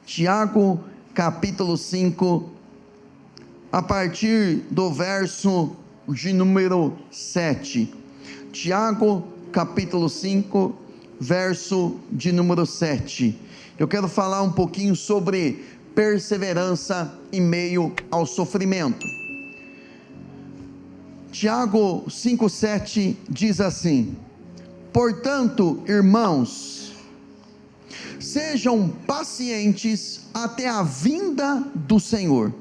Tiago capítulo 5, a partir do verso de número 7. Tiago capítulo 5, verso de número 7. Eu quero falar um pouquinho sobre perseverança em meio ao sofrimento. Tiago 5,7 diz assim: portanto, irmãos, sejam pacientes até a vinda do Senhor.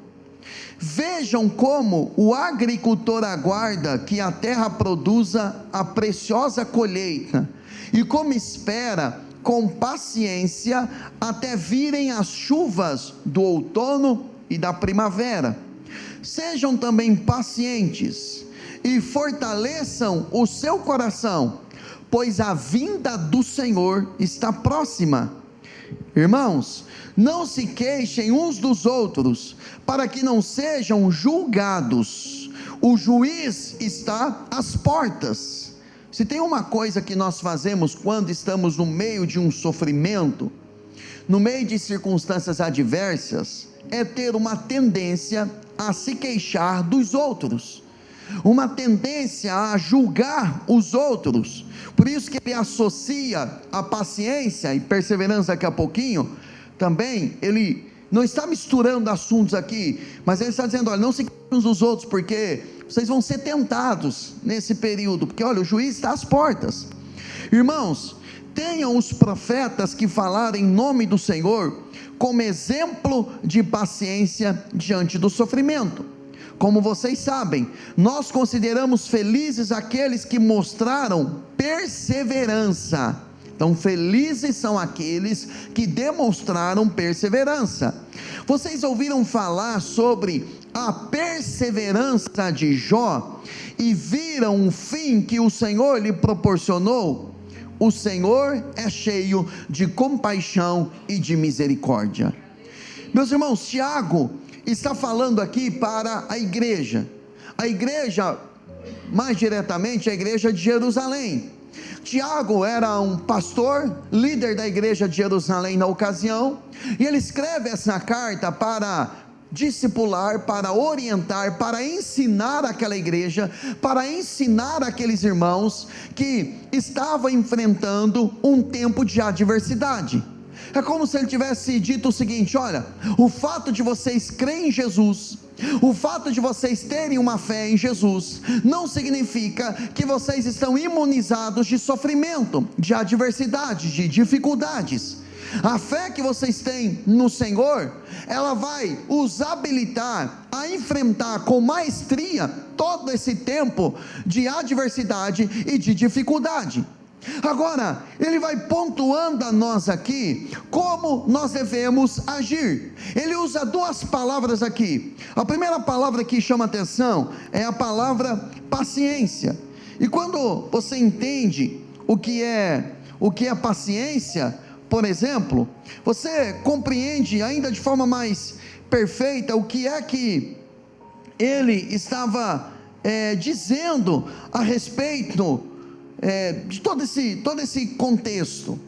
Vejam como o agricultor aguarda que a terra produza a preciosa colheita, e como espera com paciência até virem as chuvas do outono e da primavera. Sejam também pacientes e fortaleçam o seu coração, pois a vinda do Senhor está próxima. Irmãos, não se queixem uns dos outros, para que não sejam julgados. O juiz está às portas. Se tem uma coisa que nós fazemos quando estamos no meio de um sofrimento, no meio de circunstâncias adversas, é ter uma tendência a se queixar dos outros, uma tendência a julgar os outros. Por isso que ele associa a paciência e perseverança daqui a pouquinho. Também ele não está misturando assuntos aqui, mas ele está dizendo: olha, não se queixem uns dos outros, porque vocês vão ser tentados nesse período, porque olha, o juiz está às portas. Irmãos, tenham os profetas que falaram em nome do Senhor como exemplo de paciência diante do sofrimento. Como vocês sabem, nós consideramos felizes aqueles que mostraram perseverança. Então, felizes são aqueles que demonstraram perseverança. Vocês ouviram falar sobre a perseverança de Jó e viram o fim que o Senhor lhe proporcionou? O Senhor é cheio de compaixão e de misericórdia. Meus irmãos, Tiago está falando aqui para a igreja, mais diretamente a igreja de Jerusalém. Tiago era um pastor, líder da igreja de Jerusalém na ocasião, e ele escreve essa carta para discipular, para orientar, para ensinar aquela igreja, para ensinar aqueles irmãos que estavam enfrentando um tempo de adversidade. É como se ele tivesse dito o seguinte: olha, o fato de vocês crerem em Jesus, o fato de vocês terem uma fé em Jesus, não significa que vocês estão imunizados de sofrimento, de adversidade, de dificuldades. A fé que vocês têm no Senhor, ela vai os habilitar a enfrentar com maestria todo esse tempo de adversidade e de dificuldade. Agora, ele vai pontuando a nós aqui como nós devemos agir. Ele usa duas palavras aqui. A primeira palavra que chama atenção é a palavra paciência. E quando você entende o que é paciência, por exemplo, você compreende ainda de forma mais perfeita o que é que ele estava dizendo a respeito de todo esse contexto.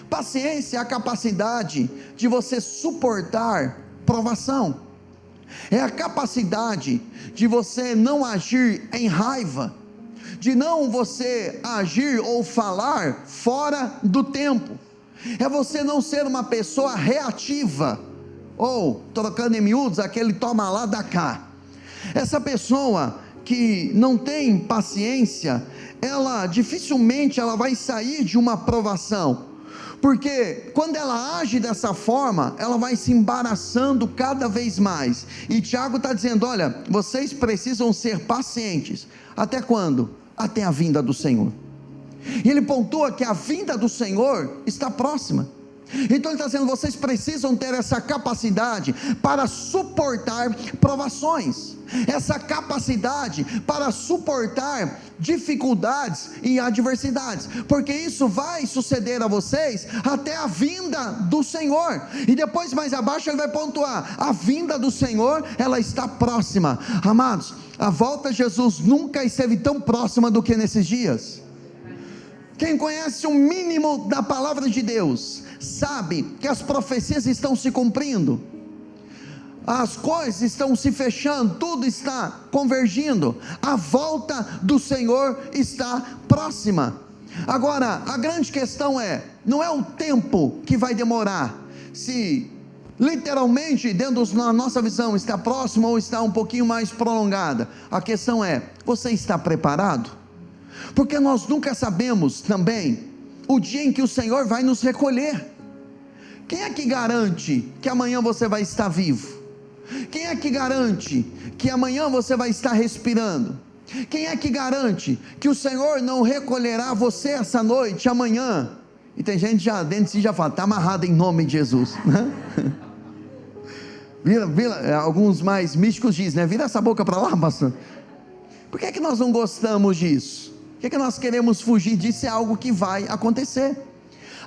Paciência é a capacidade de você suportar provação, é a capacidade de você não agir em raiva, de não você agir ou falar fora do tempo, é você não ser uma pessoa reativa, ou trocando em miúdos, aquele toma lá dá cá. Essa pessoa que não tem paciência, ela dificilmente vai sair de uma provação, porque quando ela age dessa forma, ela vai se embaraçando cada vez mais. E Tiago está dizendo: olha, vocês precisam ser pacientes. Até quando? Até a vinda do Senhor. E ele pontua que a vinda do Senhor está próxima. Então ele está dizendo: vocês precisam ter essa capacidade para suportar provações, essa capacidade para suportar dificuldades e adversidades, porque isso vai suceder a vocês até a vinda do Senhor. E depois mais abaixo ele vai pontuar: a vinda do Senhor, ela está próxima. Amados, a volta de Jesus nunca esteve tão próxima do que nesses dias. Quem conhece o mínimo da palavra de Deus, sabe que as profecias estão se cumprindo, as coisas estão se fechando, tudo está convergindo, a volta do Senhor está próxima. Agora, a grande questão não é o tempo que vai demorar, se literalmente, dentro da nossa visão, está próximo ou está um pouquinho mais prolongada. A questão você está preparado? Porque nós nunca sabemos também o dia em que o Senhor vai nos recolher. Quem é que garante que amanhã você vai estar vivo? Quem é que garante que amanhã você vai estar respirando? Quem é que garante que o Senhor não recolherá você essa noite, amanhã? E tem gente já dentro de si já fala, está amarrado em nome de Jesus, né? Alguns mais místicos dizem, né? Vira essa boca para lá, pastor. Por que nós não gostamos disso? Por que nós queremos fugir disso? É algo que vai acontecer.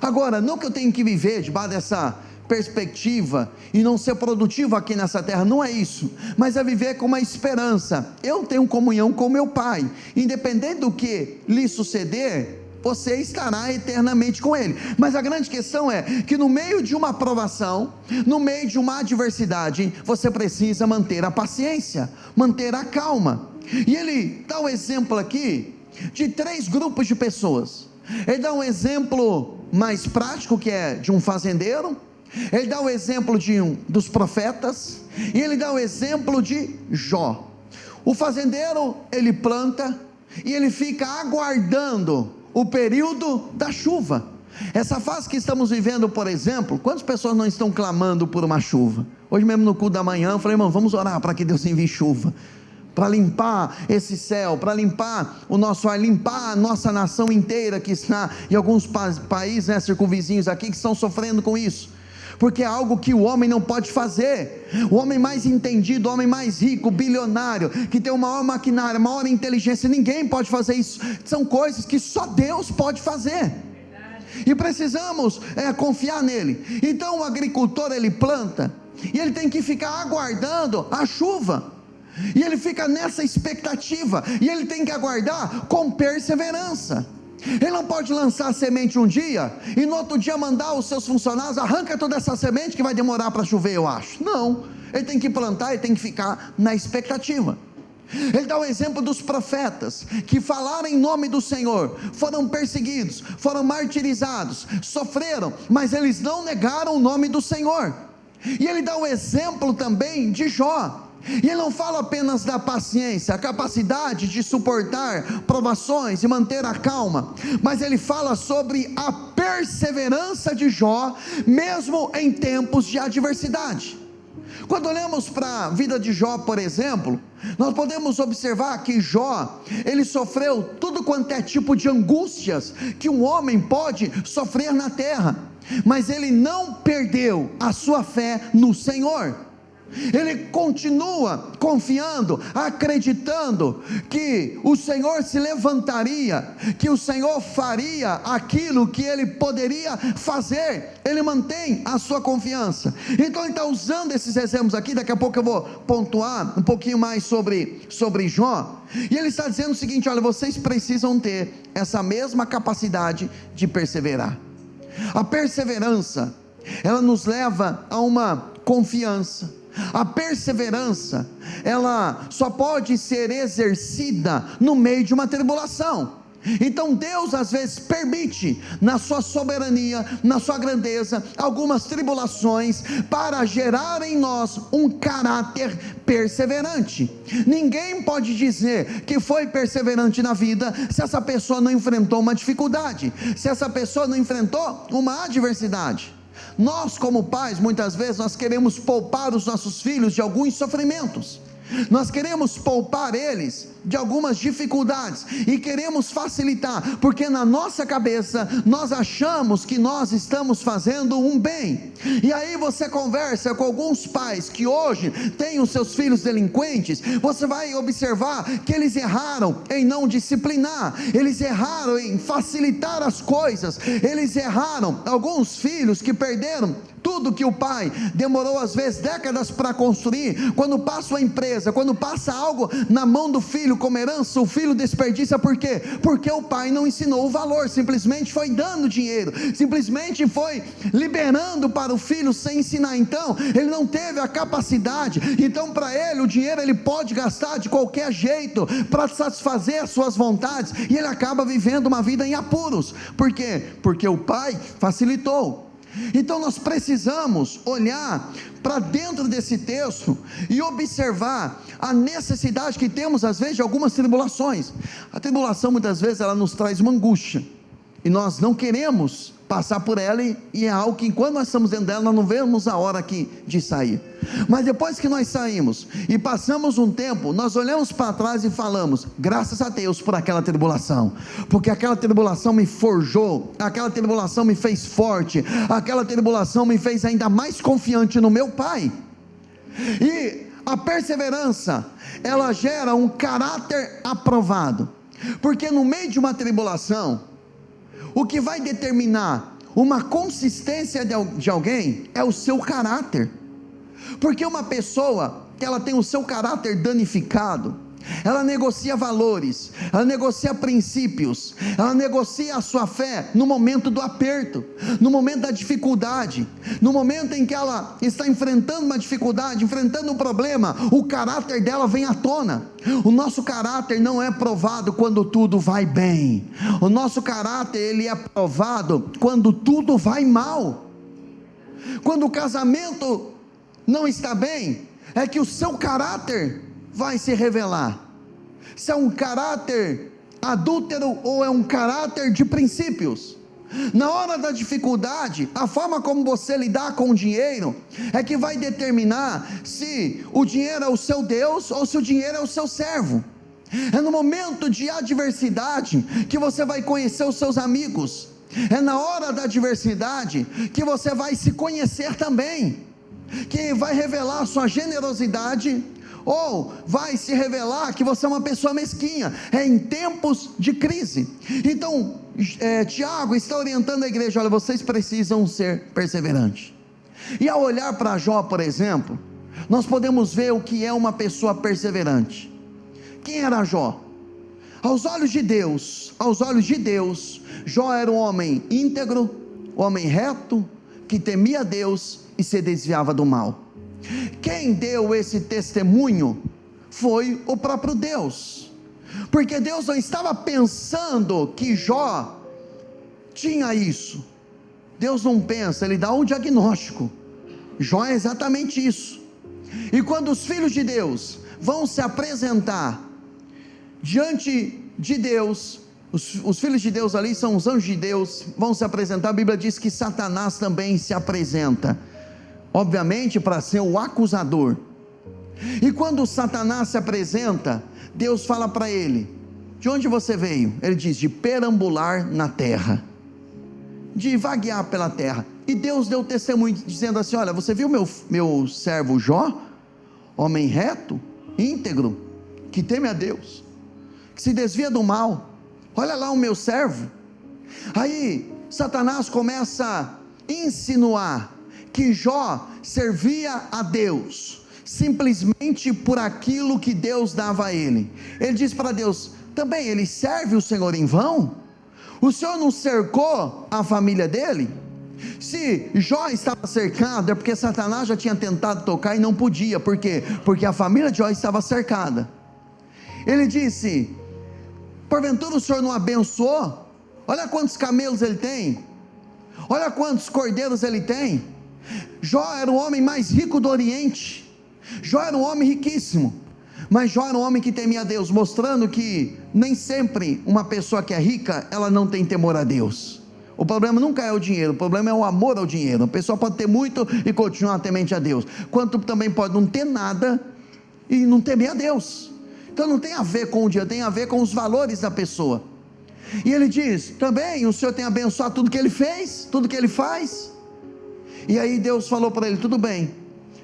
Agora, não que eu tenho que viver debaixo dessa perspectiva e não ser produtivo aqui nessa terra, não é isso, mas é viver com uma esperança. Eu tenho comunhão com meu Pai, independente do que lhe suceder, você estará eternamente com Ele. Mas a grande questão é que no meio de uma provação, no meio de uma adversidade, você precisa manter a paciência, manter a calma. E ele dá um exemplo aqui de 3 grupos de pessoas. Ele dá um exemplo mais prático, que é de um fazendeiro. Ele dá o exemplo dos profetas, e ele dá o exemplo de Jó. O fazendeiro, ele planta, e ele fica aguardando o período da chuva. Essa fase que estamos vivendo, por exemplo, quantas pessoas não estão clamando por uma chuva? Hoje mesmo no culto da manhã, eu falei, irmão, vamos orar para que Deus envie chuva, para limpar esse céu, para limpar o nosso ar, limpar a nossa nação inteira, que está em alguns países, circunvizinhos aqui, que estão sofrendo com isso, porque é algo que o homem não pode fazer. O homem mais entendido, o homem mais rico, bilionário, que tem o maior maquinário, a maior inteligência, ninguém pode fazer isso. São coisas que só Deus pode fazer, e precisamos confiar nele. Então o agricultor, ele planta, e ele tem que ficar aguardando a chuva, e ele fica nessa expectativa, e ele tem que aguardar com perseverança. Ele não pode lançar a semente um dia e no outro dia mandar os seus funcionários, arranca toda essa semente que vai demorar para chover, eu acho. Não, ele tem que plantar, ele tem que ficar na expectativa. Ele dá o exemplo dos profetas, que falaram em nome do Senhor, foram perseguidos, foram martirizados, sofreram, mas eles não negaram o nome do Senhor. E ele dá o exemplo também de Jó. E ele não fala apenas da paciência, a capacidade de suportar provações e manter a calma, mas ele fala sobre a perseverança de Jó, mesmo em tempos de adversidade. Quando olhamos para a vida de Jó, por exemplo, nós podemos observar que Jó, ele sofreu tudo quanto é tipo de angústias que um homem pode sofrer na terra, mas ele não perdeu a sua fé no Senhor. Ele continua confiando, acreditando que o Senhor se levantaria, que o Senhor faria aquilo que ele poderia fazer. Ele mantém a sua confiança. Então ele está usando esses exemplos aqui. Daqui a pouco eu vou pontuar um pouquinho mais sobre Jó, e ele está dizendo o seguinte: olha, vocês precisam ter essa mesma capacidade de perseverar. A perseverança, ela nos leva a uma confiança. A perseverança, ela só pode ser exercida no meio de uma tribulação. Então Deus às vezes permite, na sua soberania, na sua grandeza, algumas tribulações para gerar em nós um caráter perseverante. Ninguém pode dizer que foi perseverante na vida se essa pessoa não enfrentou uma dificuldade, se essa pessoa não enfrentou uma adversidade. Nós, como pais, muitas vezes nós queremos poupar os nossos filhos de alguns sofrimentos, nós queremos poupar eles de algumas dificuldades, e queremos facilitar, porque na nossa cabeça nós achamos que nós estamos fazendo um bem. E aí você conversa com alguns pais que hoje têm os seus filhos delinquentes, você vai observar que eles erraram em não disciplinar, eles erraram em facilitar as coisas, eles erraram. Alguns filhos que perderam tudo que o pai demorou às vezes décadas para construir, quando passa uma empresa, quando passa algo na mão do filho, como herança, o filho desperdiça por quê? Porque o pai não ensinou o valor, simplesmente foi dando dinheiro, simplesmente foi liberando para o filho sem ensinar. Então ele não teve a capacidade. Então para ele o dinheiro ele pode gastar de qualquer jeito para satisfazer as suas vontades, e ele acaba vivendo uma vida em apuros. Por quê? Porque o pai facilitou. Então nós precisamos olhar para dentro desse texto e observar a necessidade que temos às vezes de algumas tribulações. A tribulação muitas vezes ela nos traz uma angústia, e nós não queremos passar por ela, e é algo que enquanto nós estamos dentro dela, nós não vemos a hora de sair. Mas depois que nós saímos e passamos um tempo, nós olhamos para trás e falamos: graças a Deus por aquela tribulação, porque aquela tribulação me forjou, aquela tribulação me fez forte, aquela tribulação me fez ainda mais confiante no meu Pai. E a perseverança, ela gera um caráter aprovado, porque no meio de uma tribulação, o que vai determinar uma consistência de alguém é o seu caráter. Porque uma pessoa que ela tem o seu caráter danificado, ela negocia valores, ela negocia princípios, ela negocia a sua fé no momento do aperto, no momento da dificuldade, no momento em que ela está enfrentando uma dificuldade, enfrentando um problema, o caráter dela vem à tona. O nosso caráter não é provado quando tudo vai bem, o nosso caráter ele é provado quando tudo vai mal. Quando o casamento não está bem, é que o seu caráter vai se revelar, se é um caráter adúltero ou é um caráter de princípios. Na hora da dificuldade, a forma como você lidar com o dinheiro é que vai determinar se o dinheiro é o seu Deus ou se o dinheiro é o seu servo. É no momento de adversidade que você vai conhecer os seus amigos, é na hora da adversidade que você vai se conhecer também, que vai revelar a sua generosidade, ou vai se revelar que você é uma pessoa mesquinha. É em tempos de crise. Então Tiago está orientando a igreja: olha, vocês precisam ser perseverantes. E ao olhar para Jó, por exemplo, nós podemos ver o que é uma pessoa perseverante. Quem era Jó? Aos olhos de Deus, Jó era um homem íntegro, um homem reto, que temia Deus e se desviava do mal. Quem deu esse testemunho foi o próprio Deus, porque Deus não estava pensando que Jó tinha isso. Deus não pensa, Ele dá um diagnóstico. Jó é exatamente isso. E quando os filhos de Deus vão se apresentar diante de Deus, os filhos de Deus ali são os anjos de Deus, vão se apresentar. A Bíblia diz que Satanás também se apresenta, obviamente para ser o acusador. E quando Satanás se apresenta, Deus fala para ele: de onde você veio? Ele diz: de perambular na terra, de vaguear pela terra. E Deus deu testemunho dizendo assim: olha, você viu meu servo Jó, homem reto, íntegro, que teme a Deus, que se desvia do mal. Olha lá o meu servo. Aí Satanás começa a insinuar que Jó servia a Deus simplesmente por aquilo que Deus dava a ele. Ele diz para Deus: também ele serve o Senhor em vão? O Senhor não cercou a família dele? Se Jó estava cercado, é porque Satanás já tinha tentado tocar e não podia. Por quê? Porque a família de Jó estava cercada. Ele disse: porventura o Senhor não abençoou? Olha quantos camelos ele tem, olha quantos cordeiros ele tem. Jó era o homem mais rico do Oriente, Jó era um homem riquíssimo, mas Jó era um homem que temia a Deus, mostrando que nem sempre uma pessoa que é rica, ela não tem temor a Deus. O problema nunca é o dinheiro, o problema é o amor ao dinheiro. A pessoa pode ter muito e continuar temente a Deus, quanto também pode não ter nada e não temer a Deus. Então não tem a ver com o dinheiro, tem a ver com os valores da pessoa. E ele diz: também o Senhor tem abençoado tudo que ele fez, tudo que ele faz. E aí Deus falou para ele: tudo bem,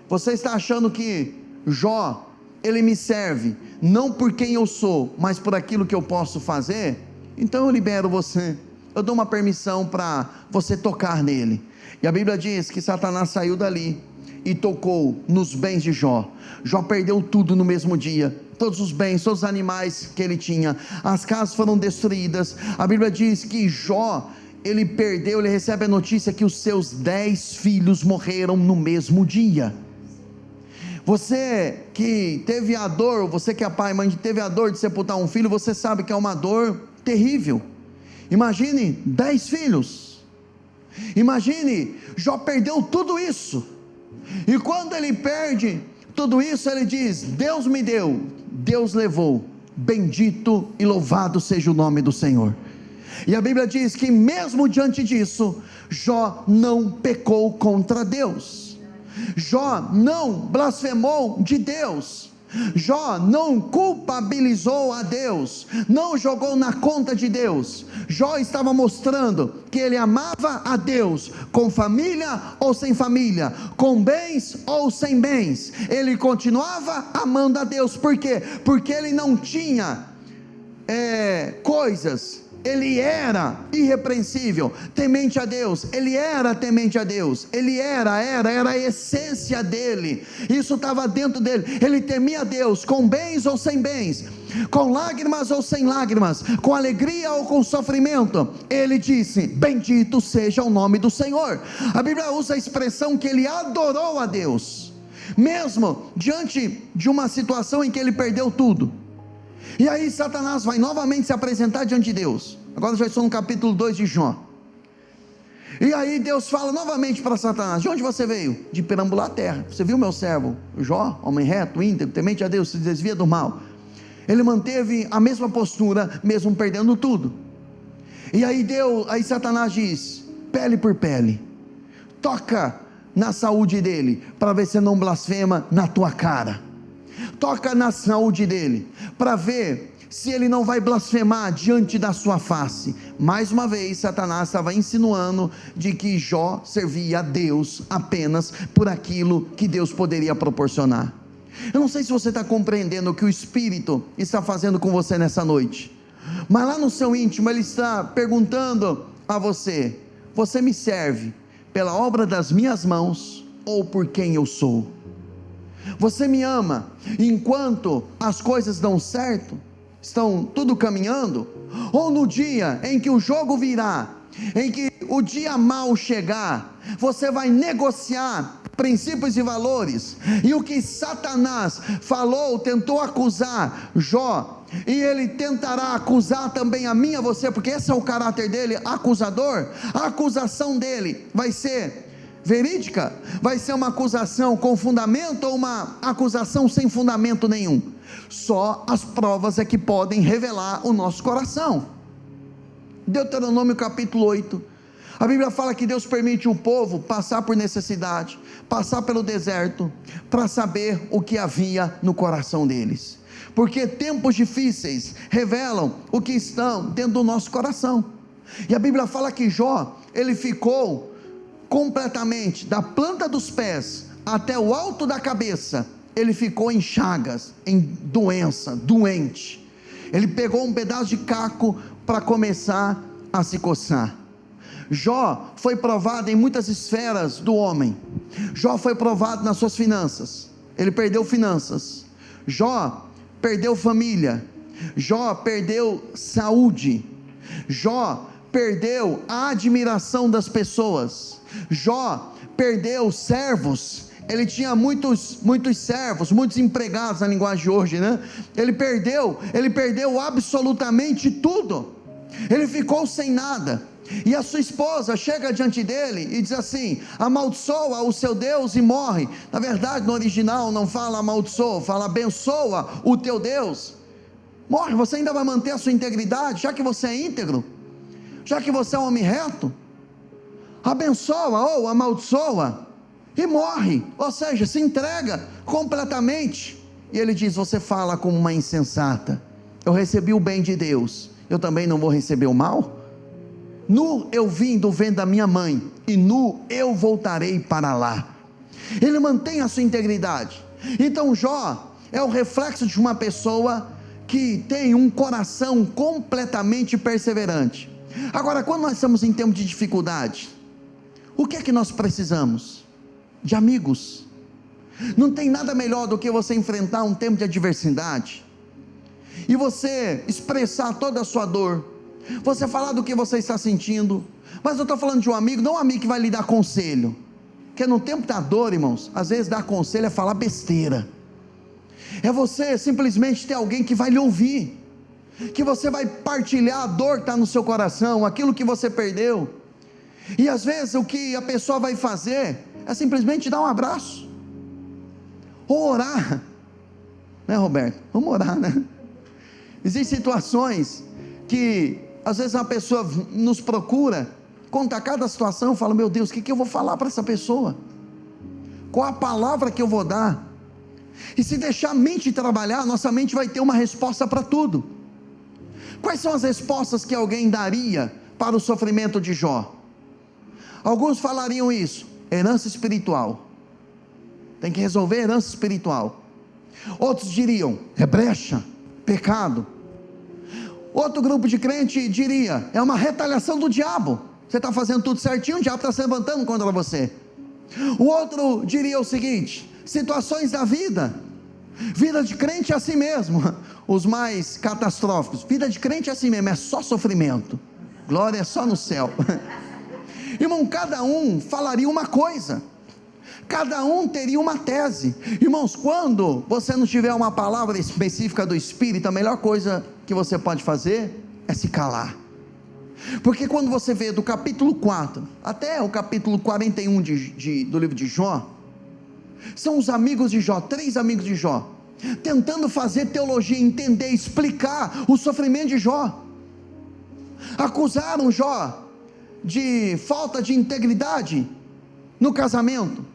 você está achando que Jó, ele me serve, não por quem eu sou, mas por aquilo que eu posso fazer? Então eu libero você, eu dou uma permissão para você tocar nele. E a Bíblia diz que Satanás saiu dali e tocou nos bens de Jó. Jó perdeu tudo no mesmo dia, todos os bens, todos os animais que ele tinha, as casas foram destruídas. A Bíblia diz que Jó, ele recebe a notícia que os seus 10 filhos morreram no mesmo dia. Você que teve a dor, você que é pai e mãe, teve a dor de sepultar um filho, você sabe que é uma dor terrível. Imagine 10 filhos, imagine, Jó perdeu tudo isso, e quando ele perde tudo isso, ele diz: Deus me deu, Deus levou, bendito e louvado seja o nome do Senhor. E a Bíblia diz que mesmo diante disso, Jó não pecou contra Deus, Jó não blasfemou de Deus, Jó não culpabilizou a Deus, não jogou na conta de Deus. Jó estava mostrando que ele amava a Deus, com família ou sem família, com bens ou sem bens, ele continuava amando a Deus. Por quê? Porque ele não tinha coisas, ele era irrepreensível, temente a Deus, ele era temente a Deus, ele era a essência dele, isso estava dentro dele, ele temia a Deus, com bens ou sem bens, com lágrimas ou sem lágrimas, com alegria ou com sofrimento, ele disse: bendito seja o nome do Senhor. A Bíblia usa a expressão que ele adorou a Deus, mesmo diante de uma situação em que ele perdeu tudo. E aí Satanás vai novamente se apresentar diante de Deus. Agora já estou no capítulo 2 de Jó. E aí Deus fala novamente para Satanás: de onde você veio? De perambular a terra. Você viu meu servo Jó, homem reto, íntegro, temente a Deus, se desvia do mal. Ele manteve a mesma postura, mesmo perdendo tudo. E aí Satanás diz: pele por pele, toca na saúde dele, para ver se não blasfema na tua cara. Toca na saúde dele, para ver se ele não vai blasfemar diante da sua face. Mais uma vez Satanás estava insinuando de que Jó servia a Deus apenas por aquilo que Deus poderia proporcionar. Eu não sei se você está compreendendo o que o Espírito está fazendo com você nessa noite, mas lá no seu íntimo ele está perguntando a você: você me serve pela obra das minhas mãos ou por quem eu sou? Você me ama enquanto as coisas dão certo, estão tudo caminhando, ou no dia em que o jogo virar, em que o dia mau chegar, você vai negociar princípios e valores? E o que Satanás falou, tentou acusar Jó, e ele tentará acusar também a mim e a você, porque esse é o caráter dele, acusador. A acusação dele vai ser verídica? Vai ser uma acusação com fundamento ou uma acusação sem fundamento nenhum? Só as provas é que podem revelar o nosso coração. Deuteronômio capítulo 8, a Bíblia fala que Deus permite o povo passar por necessidade, passar pelo deserto, para saber o que havia no coração deles, porque tempos difíceis revelam o que estão dentro do nosso coração. E a Bíblia fala que Jó, ele ficou completamente, da planta dos pés até o alto da cabeça, ele ficou em chagas, em doença, doente. Ele pegou um pedaço de caco para começar a se coçar. Jó foi provado em muitas esferas do homem. Jó foi provado nas suas finanças, ele perdeu finanças. Jó perdeu família. Jó perdeu saúde. Jó perdeu a admiração das pessoas. Jó perdeu servos. Ele tinha muitos servos, muitos empregados na linguagem de hoje, né? Ele perdeu absolutamente tudo. Ele ficou sem nada. E a sua esposa chega diante dele e diz assim: amaldiçoa o seu Deus e morre. Na verdade, no original não fala amaldiçoa, fala abençoa o teu Deus. Morre. Você ainda vai manter a sua integridade, já que você é íntegro, já que você é um homem reto? Abençoa ou amaldiçoa e morre, ou seja, se entrega completamente. E ele diz: você fala como uma insensata. Eu recebi o bem de Deus, eu também não vou receber o mal? Nu eu vim do ventre da minha mãe, e nu eu voltarei para lá. Ele mantém a sua integridade. Então Jó é o reflexo de uma pessoa que tem um coração completamente perseverante. Agora, quando nós estamos em tempo de dificuldade, o que é que nós precisamos? De amigos. Não tem nada melhor do que você enfrentar um tempo de adversidade e você expressar toda a sua dor, você falar do que você está sentindo. Mas eu estou falando de um amigo, não um amigo que vai lhe dar conselho, porque no tempo da dor, irmãos, às vezes dar conselho é falar besteira, é você simplesmente ter alguém que vai lhe ouvir, que você vai partilhar a dor que está no seu coração, aquilo que você perdeu. E às vezes o que a pessoa vai fazer é simplesmente dar um abraço, ou orar, né, Roberto? Vamos orar, né? Existem situações que às vezes uma pessoa nos procura, conta cada situação, eu falo, meu Deus, o que eu vou falar para essa pessoa? Qual a palavra que eu vou dar? E se deixar a mente trabalhar, nossa mente vai ter uma resposta para tudo. Quais são as respostas que alguém daria para o sofrimento de Jó? Alguns falariam isso: herança espiritual, tem que resolver herança espiritual. Outros diriam, é brecha, pecado. Outro grupo de crente diria, é uma retaliação do diabo, você está fazendo tudo certinho, o diabo está se levantando contra você. O outro diria o seguinte: situações da vida, vida de crente é assim mesmo, os mais catastróficos, vida de crente é assim mesmo, é só sofrimento, glória é só no céu. Irmão, cada um falaria uma coisa, cada um teria uma tese. Irmãos, quando você não tiver uma palavra específica do Espírito, a melhor coisa que você pode fazer é se calar. Porque quando você vê do capítulo 4 até o capítulo 41 do livro de Jó, são os amigos de Jó, 3 amigos de Jó, tentando fazer teologia, entender, explicar o sofrimento de Jó. Acusaram Jó de falta de integridade no casamento,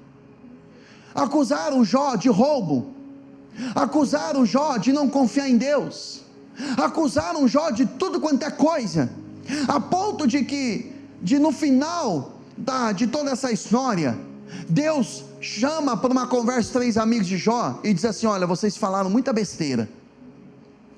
acusaram Jó de roubo, acusaram Jó de não confiar em Deus, acusaram Jó de tudo quanto é coisa, a ponto de que, no final de toda essa história, Deus chama para uma conversa 3 amigos de Jó e diz assim: olha, vocês falaram muita besteira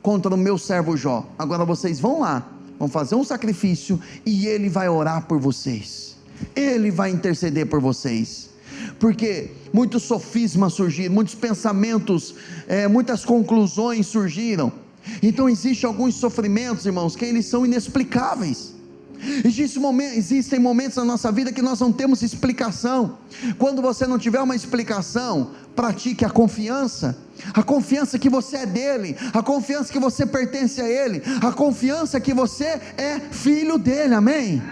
contra o meu servo Jó, agora vocês vão lá, vão fazer um sacrifício e ele vai orar por vocês, ele vai interceder por vocês, porque muitos sofismas surgiram, muitos pensamentos, muitas conclusões surgiram. Então existem alguns sofrimentos, irmãos, que eles são inexplicáveis. Existem momentos na nossa vida que nós não temos explicação. Quando você não tiver uma explicação, pratique a confiança que você é dele, a confiança que você pertence a ele, a confiança que você é filho dele, amém?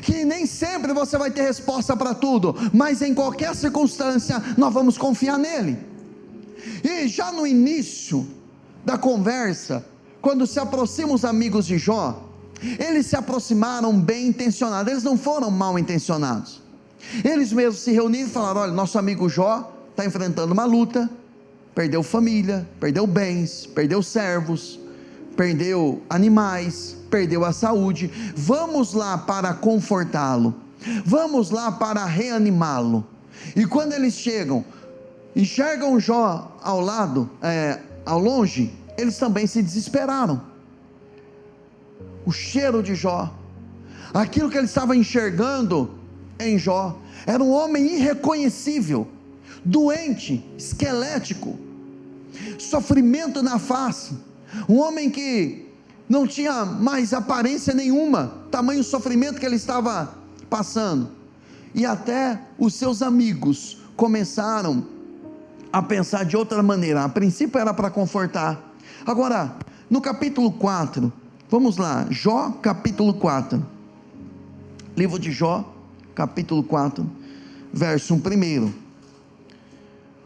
Que nem sempre você vai ter resposta para tudo, mas em qualquer circunstância nós vamos confiar nele. E já no início da conversa, quando se aproximam os amigos de Jó, eles se aproximaram bem intencionados, eles não foram mal intencionados. Eles mesmos se reuniram e falaram: olha, nosso amigo Jó está enfrentando uma luta, perdeu família, perdeu bens, perdeu servos, perdeu animais, perdeu a saúde, vamos lá para confortá-lo, vamos lá para reanimá-lo. E quando eles chegam, enxergam Jó ao longe, eles também se desesperaram. O cheiro de Jó, aquilo que eles estavam enxergando em Jó, era um homem irreconhecível, doente, esquelético, sofrimento na face, um homem que não tinha mais aparência nenhuma, tamanho sofrimento que ele estava passando. E até os seus amigos começaram a pensar de outra maneira. A princípio era para confortar. Agora, no capítulo 4, vamos lá, Jó capítulo 4, livro de Jó capítulo 4, verso 1.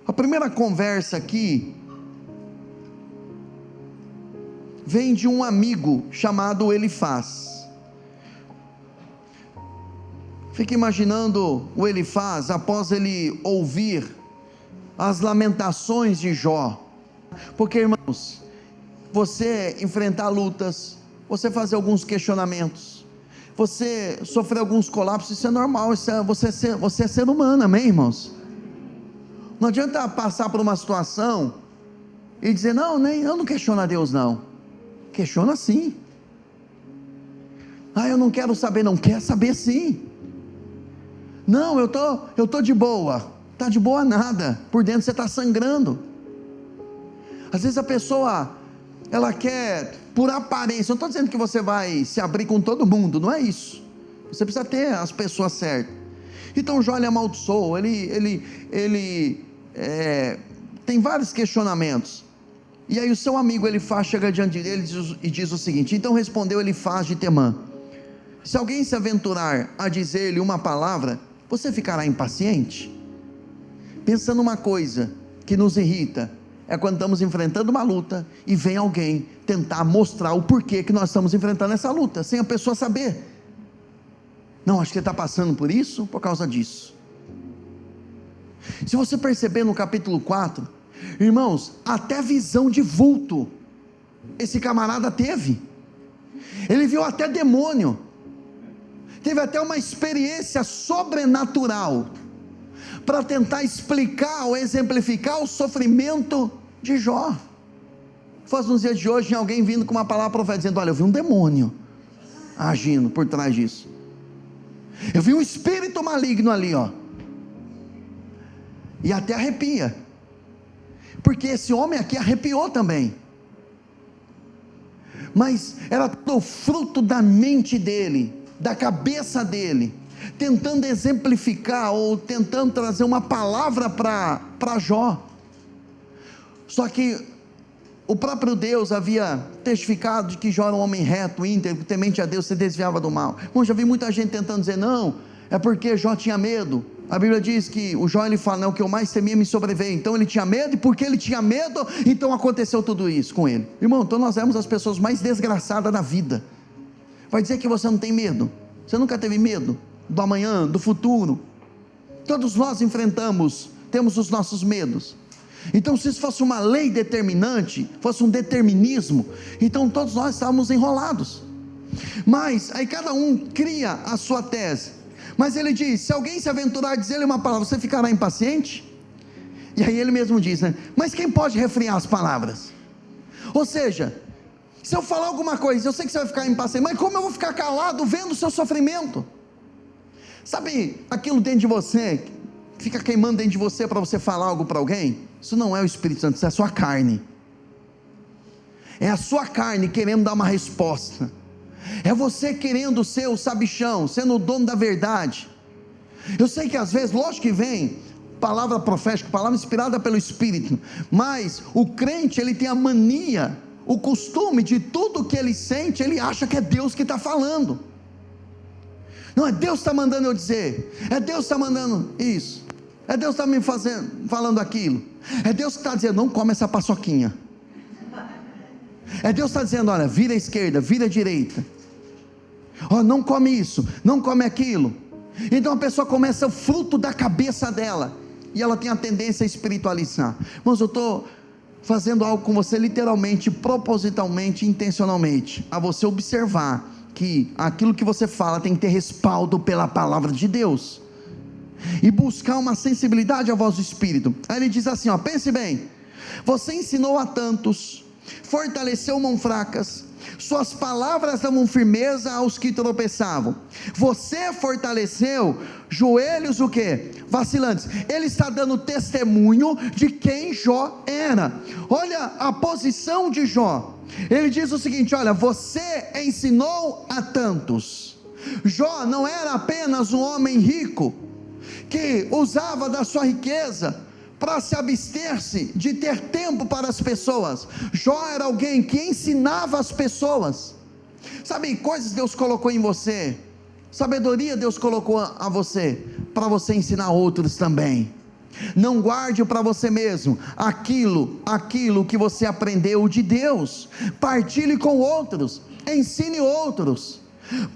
A primeira conversa aqui vem de um amigo chamado Elifaz. Fica imaginando o Elifaz após ele ouvir as lamentações de Jó. Porque, irmãos, você enfrentar lutas, você fazer alguns questionamentos, você sofrer alguns colapsos, isso é normal, você é ser humano, amém, irmãos? Não adianta passar por uma situação e dizer: não, eu não questiono a Deus, não. Questiona sim. Eu não quero saber, não quer saber sim. Não, eu tô de boa. Tá de boa nada, por dentro você está sangrando. Às vezes a pessoa ela quer por aparência. Eu não estou dizendo que você vai se abrir com todo mundo, não é isso. Você precisa ter as pessoas certas. Então Jó, ele amaldiçoou, ele tem vários questionamentos. E aí o seu amigo Elifaz chega diante dele e diz o seguinte: então respondeu Elifaz de Temã: se alguém se aventurar a dizer-lhe uma palavra, você ficará impaciente? Pensando uma coisa que nos irrita, é quando estamos enfrentando uma luta e vem alguém tentar mostrar o porquê que nós estamos enfrentando essa luta, sem a pessoa saber. Não, acho que ele está passando por isso, por causa disso. Se você perceber no capítulo 4, irmãos, até visão de vulto esse camarada teve. Ele viu até demônio, teve até uma experiência sobrenatural para tentar explicar ou exemplificar o sofrimento de Jó. Fosse nos dias de hoje, tinha alguém vindo com uma palavra profética dizendo: olha, eu vi um demônio agindo por trás disso, eu vi um espírito maligno ali, ó. E até arrepia, porque esse homem aqui arrepiou também. Mas era tudo fruto da mente dele, da cabeça dele, tentando exemplificar ou tentando trazer uma palavra para Jó. Só que o próprio Deus havia testificado de que Jó era um homem reto, íntegro, temente a Deus, se desviava do mal. Bom, já vi muita gente tentando dizer: não, é porque Jó tinha medo. A Bíblia diz que o Jó, ele fala: não, o que eu mais temia me sobreveio. Então ele tinha medo, e porque ele tinha medo, então aconteceu tudo isso com ele. Irmão, então nós éramos as pessoas mais desgraçadas da vida. Vai dizer que você não tem medo? Você nunca teve medo do amanhã, do futuro? Todos nós enfrentamos, temos os nossos medos. Então, se isso fosse uma lei determinante, fosse um determinismo, então todos nós estávamos enrolados. Mas aí cada um cria a sua tese. Mas ele diz: se alguém se aventurar a dizer-lhe uma palavra, você ficará impaciente? E aí ele mesmo diz, né? Mas quem pode refrear as palavras? Ou seja, se eu falar alguma coisa, eu sei que você vai ficar impaciente, mas como eu vou ficar calado vendo o seu sofrimento? Sabe aquilo dentro de você, fica queimando dentro de você para você falar algo para alguém? Isso não é o Espírito Santo, isso é a sua carne. É a sua carne querendo dar uma resposta. É você querendo ser o sabichão, sendo o dono da verdade. Eu sei que às vezes, lógico que vem palavra profética, palavra inspirada pelo Espírito, mas o crente, ele tem a mania, o costume de tudo que ele sente, ele acha que é Deus que está falando. Não, é Deus que está mandando eu dizer, é Deus que está mandando isso, é Deus que está me falando aquilo, é Deus que está dizendo: não come essa paçoquinha, é Deus que está dizendo: olha, vira à esquerda, vira à direita, oh, não come isso, não come aquilo. Então a pessoa começa o fruto da cabeça dela, e ela tem a tendência a espiritualizar. Mas eu estou fazendo algo com você literalmente, propositalmente, intencionalmente, a você observar que aquilo que você fala tem que ter respaldo pela palavra de Deus, e buscar uma sensibilidade à voz do Espírito. Aí ele diz assim, ó, pense bem: você ensinou a tantos, fortaleceu mãos fracas, suas palavras davam firmeza aos que tropeçavam, você fortaleceu joelhos o quê? Vacilantes. Ele está dando testemunho de quem Jó era. Olha a posição de Jó. Ele diz o seguinte: olha, você ensinou a tantos. Jó não era apenas um homem rico, que usava da sua riqueza para se abster-se de ter tempo para as pessoas. Jó era alguém que ensinava as pessoas. Sabe, coisas Deus colocou em você, sabedoria Deus colocou a você, para você ensinar outros também. Não guarde para você mesmo aquilo que você aprendeu de Deus. Partilhe com outros, ensine outros,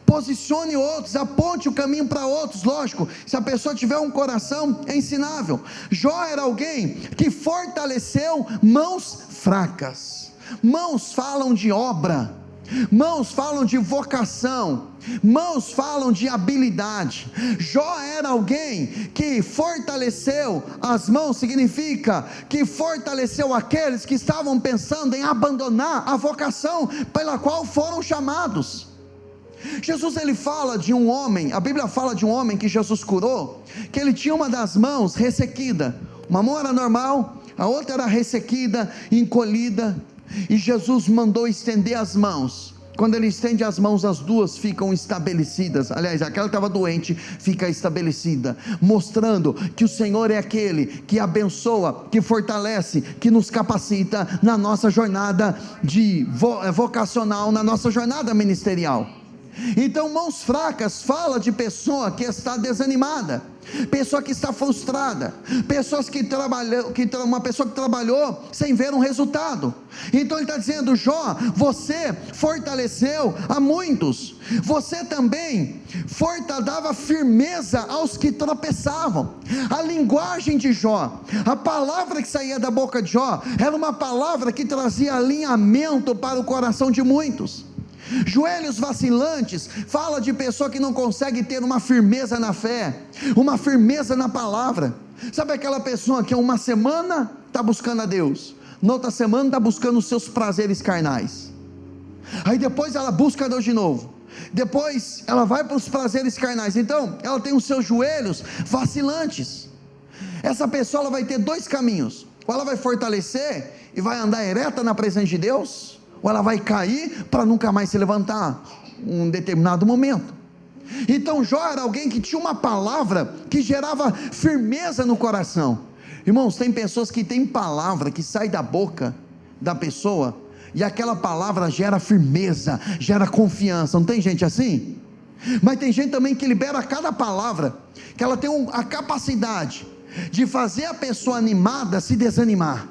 posicione outros, aponte o caminho para outros. Lógico, se a pessoa tiver um coração ensinável. Jó era alguém que fortaleceu mãos fracas. Mãos falam de obra, mãos falam de vocação, mãos falam de habilidade. Jó era alguém que fortaleceu as mãos, significa que fortaleceu aqueles que estavam pensando em abandonar a vocação pela qual foram chamados. Jesus, ele fala de um homem, a Bíblia fala de um homem que Jesus curou, que ele tinha uma das mãos ressequida. Uma mão era normal, a outra era ressequida, encolhida, e Jesus mandou estender as mãos. Quando ele estende as mãos, as duas ficam estabelecidas. Aliás, aquela que estava doente fica estabelecida, mostrando que o Senhor é aquele que abençoa, que fortalece, que nos capacita na nossa jornada vocacional, na nossa jornada ministerial. Então, mãos fracas fala de pessoa que está desanimada, pessoa que está frustrada, uma pessoa que trabalhou sem ver um resultado. Então ele está dizendo: Jó, você fortaleceu a muitos, você também dava firmeza aos que tropeçavam. A linguagem de Jó, a palavra que saía da boca de Jó, era uma palavra que trazia alinhamento para o coração de muitos. Joelhos vacilantes fala de pessoa que não consegue ter uma firmeza na fé, uma firmeza na palavra. Sabe aquela pessoa que uma semana está buscando a Deus, na outra semana está buscando os seus prazeres carnais, aí depois ela busca a Deus de novo, depois ela vai para os prazeres carnais. Então ela tem os seus joelhos vacilantes. Essa pessoa ela vai ter dois caminhos: ou ela vai fortalecer e vai andar ereta na presença de Deus, ou ela vai cair para nunca mais se levantar em um determinado momento. Então Jó era alguém que tinha uma palavra que gerava firmeza no coração. Irmãos, tem pessoas que têm palavra que sai da boca da pessoa, e aquela palavra gera firmeza, gera confiança. Não tem gente assim? Mas tem gente também que libera cada palavra, que ela tem a capacidade de fazer a pessoa animada se desanimar,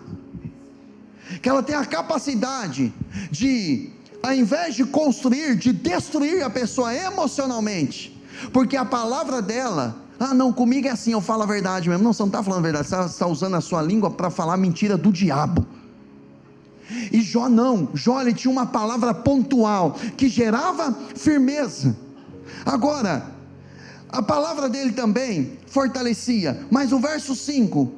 que ela tem a capacidade de, ao invés de construir, de destruir a pessoa emocionalmente, porque a palavra dela: não, comigo é assim, eu falo a verdade mesmo. Não, você não está falando a verdade, você está usando a sua língua para falar mentira do diabo. E Jó não, Jó ele tinha uma palavra pontual, que gerava firmeza. Agora, a palavra dele também fortalecia. Mas o verso 5,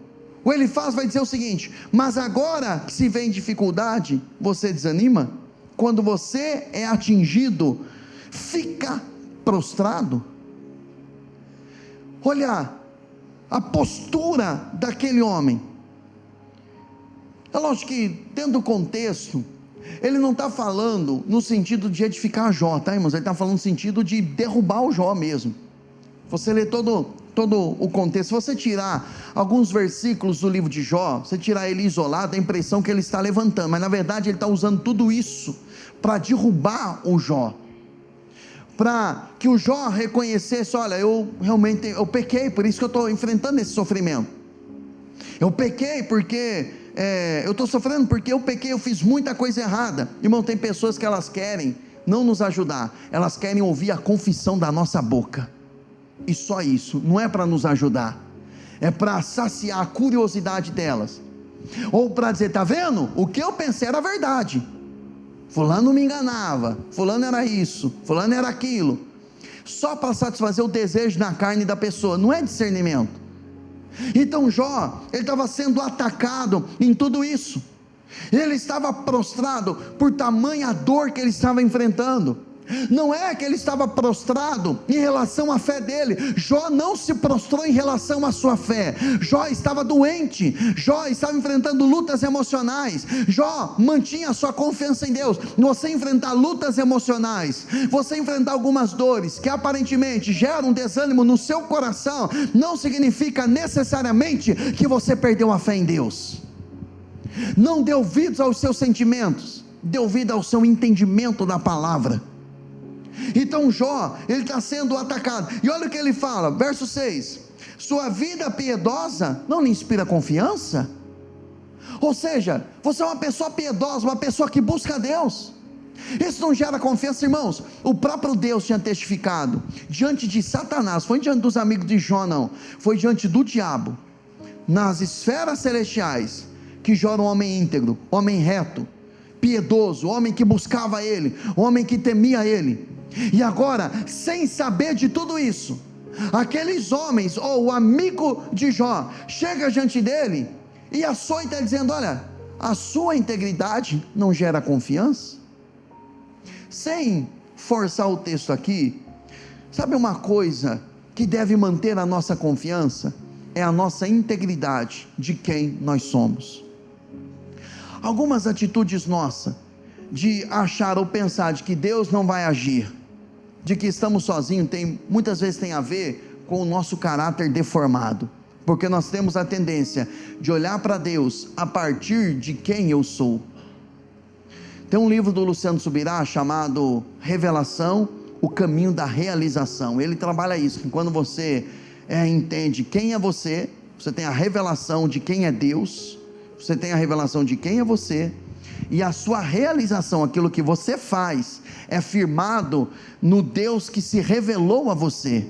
o Elifaz vai dizer o seguinte: mas agora que se vê em dificuldade, você desanima? Quando você é atingido, fica prostrado? Olha a postura daquele homem. É lógico que dentro do contexto, ele não está falando no sentido de edificar Jó, tá, irmãos? Ele está falando no sentido de derrubar o Jó mesmo. Você lê todo o contexto, se você tirar alguns versículos do livro de Jó, você tirar ele isolado, dá a impressão que ele está levantando, mas na verdade ele está usando tudo isso para derrubar o Jó, para que o Jó reconhecesse: olha, eu realmente pequei, por isso que eu estou enfrentando esse sofrimento. Eu pequei porque eu estou sofrendo porque eu pequei, eu fiz muita coisa errada. Irmão, tem pessoas que elas querem não nos ajudar, elas querem ouvir a confissão da nossa boca, e só isso. Não é para nos ajudar, é para saciar a curiosidade delas, ou para dizer: está vendo? O que eu pensei era verdade, fulano me enganava, fulano era isso, fulano era aquilo, só para satisfazer o desejo na carne da pessoa. Não é discernimento. Então Jó, ele estava sendo atacado em tudo isso, ele estava prostrado por tamanha dor que ele estava enfrentando. Não é que ele estava prostrado em relação à fé dele. Jó não se prostrou em relação à sua fé. Jó estava doente, Jó estava enfrentando lutas emocionais. Jó mantinha a sua confiança em Deus. Você enfrentar lutas emocionais, você enfrentar algumas dores que aparentemente geram um desânimo no seu coração, não significa necessariamente que você perdeu a fé em Deus. Não dê ouvidos aos seus sentimentos, dê ouvido ao seu entendimento da palavra. Então Jó, ele está sendo atacado, e olha o que ele fala, verso 6: sua vida piedosa não lhe inspira confiança? Ou seja, você é uma pessoa piedosa, uma pessoa que busca a Deus, isso não gera confiança, irmãos? O próprio Deus tinha testificado diante de Satanás, foi diante dos amigos de Jó não, foi diante do diabo, nas esferas celestiais, que Jó era um homem íntegro, homem reto, piedoso, homem que buscava ele, homem que temia ele. E agora, sem saber de tudo isso, aqueles homens, ou o amigo de Jó, chega diante dele e açoita dizendo: olha, a sua integridade não gera confiança? Sem forçar o texto aqui, sabe uma coisa que deve manter a nossa confiança? É a nossa integridade de quem nós somos. Algumas atitudes nossas, de achar ou pensar de que Deus não vai agir, de que estamos sozinhos, muitas vezes tem a ver com o nosso caráter deformado, porque nós temos a tendência de olhar para Deus a partir de quem eu sou. Tem um livro do Luciano Subirá chamado Revelação, o caminho da realização. Ele trabalha isso, que quando você entende quem é você, você tem a revelação de quem é Deus, você tem a revelação de quem é você, e a sua realização, aquilo que você faz, é firmado no Deus que se revelou a você,